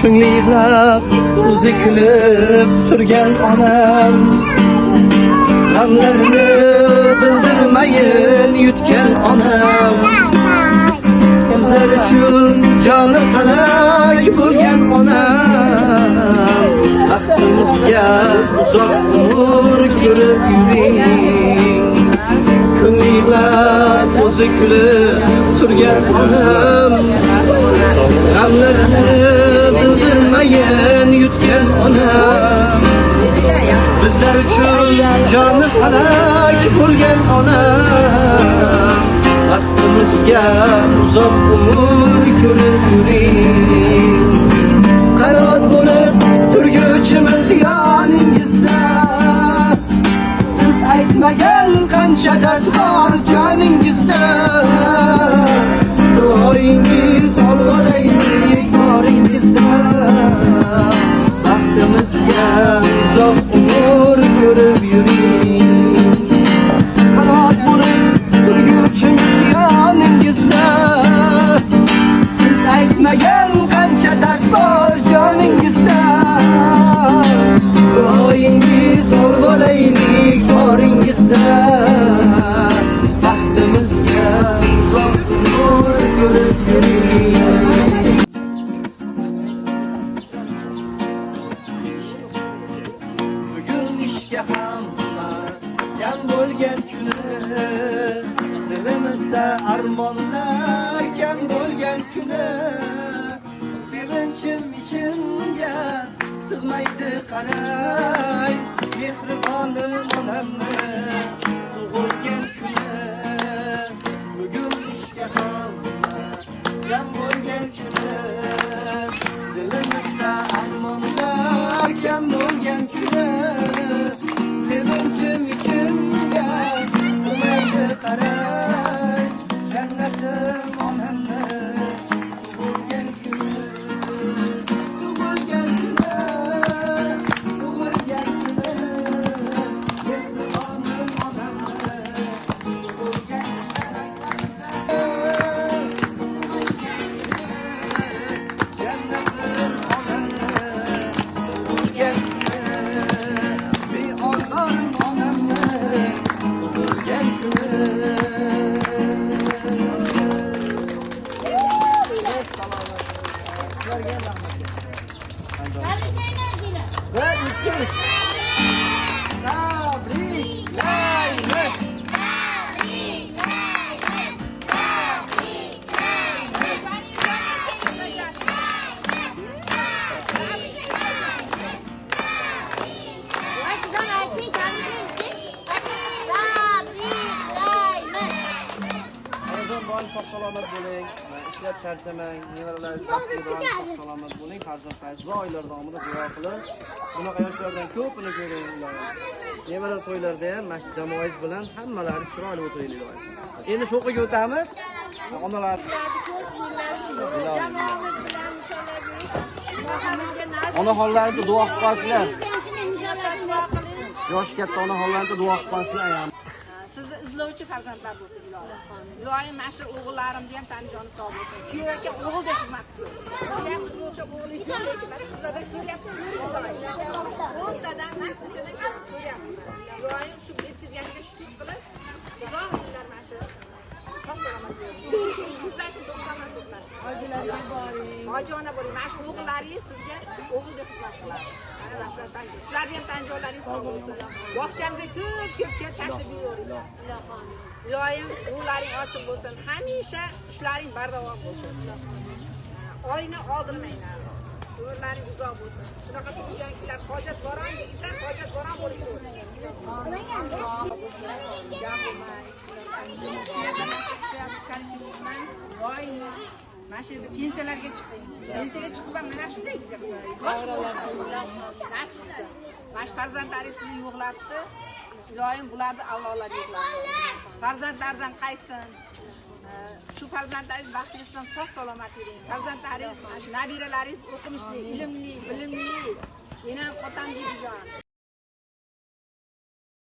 ko'ngli yig'lab o'zi kulib turgan onam g'amlarini bildirmayin yutgan onam bizlar uchun joni halak bo'lgan onam baxtimizga uzoq umr ko'rib yuring ko'ngli yig'lab o'zi kulib turgan onam g'amlarini bildirmayin yutgan onam bizlar uchun joni halak bo'lgan onam baxtimizga uzoq umr ko'rib yuring qanot bo'lib turguvchimiz yoningizda siz aytmagan qancha dard bor joningizda duoyingiz olvolaylik boringizda baxtimizga uzoq umr ko'rib yuring qanot bo'lib turguvchimiz yoningizda siz aytmagan qancha dard bor joningizda duoyingiz olvolaylik boringizda baxtimizga uzoq umr ko'rib yuring bugun ishga hamma jam bo'lgan kuni dilimizda armonlar kam bo'lgan kuni sevinchim ichimga sig'maydi qaray mehribonim onamni tug'ilgan kuni bugun ishga hamma jam bo'lgan kuni dilimizda armonlar kam bo'lgan kuni sevinchim ichimga sig'maydi qaray jannatim onamni tug'ilgan kuni tug'ilgan kuni tug'ilgan kuni mehribonim onamni tug'ilgan jannatim onamni tug'ilgan kuni beozorim onamni tug'ilgan kuni sog' salomat bo'ling, ishlab charchamang, nevaralaringiz sog' salomat bo'ling, farzandlaringiz va oylar davomida duo qilib, bunaqa yoshlardan ko'pini ko'ring ilohim. Nevara to'ylarda ham mana shu jamoangiz bilan hammalari chiroyli o'tiringlar ilohim. Endi shu o'qiga o'tamiz. Onalar onaxonlarga duo qilib qo'yasizlar. Yosh katta onaxonlarga duo qilib qo'yasizlar. Sizni izlovchi farzandlar bo'lsin ilohim. Ilohim mana shu o'g'illarimni ham tani joni sog' bo'lsin. Kuyovga o'g'ildek xizmat qilsin. Sizga ham bizga o'xshab o'g'lingiz yo'q lekin qizlardan ko'ryapsiz. O'rtadan naslidan ko'ryapsiz. Ilohim shu yetkazganiga shukr qilib, uzoq yillar mana shu sog' salomat bo'ling. Sizlar shu 90 yillar. Hojilarga boring. Hojona bo'ling. Mana shu o'g'illaringiz sizga o'g'ildek xizmat qiladi. Sizlarga ham tanjonlaringiz sog' bo'lsin. Bog'chamizga ko'p tashrif buyuring. Ilohim yo'llaring ochiq bo'lsin. Hamisha ishlaring bardavom bo'lsin. Oyni oldirmanglar. Yo'llaring uzoq bo'lsin. Shunaqa tug'ilganlar hojat boram, yigitlar hojat boram bo'laveradi. Mana shu yerda pensiyalarga chiqdim. Pensiyaga chiqib mana shunday nasib qilsin. Mana farzandlaringiz sizni yo'qlatdi. Ilohim bularni avlodlari yo'qlatsin. Farzandlardan qaysin? Shu farzandlaringiz baxtingizdan sog' salomat yuring. Farzandlaringiz, nabiralaringiz o'qimishli, ilmli, bilimli. Yana otam deydigan.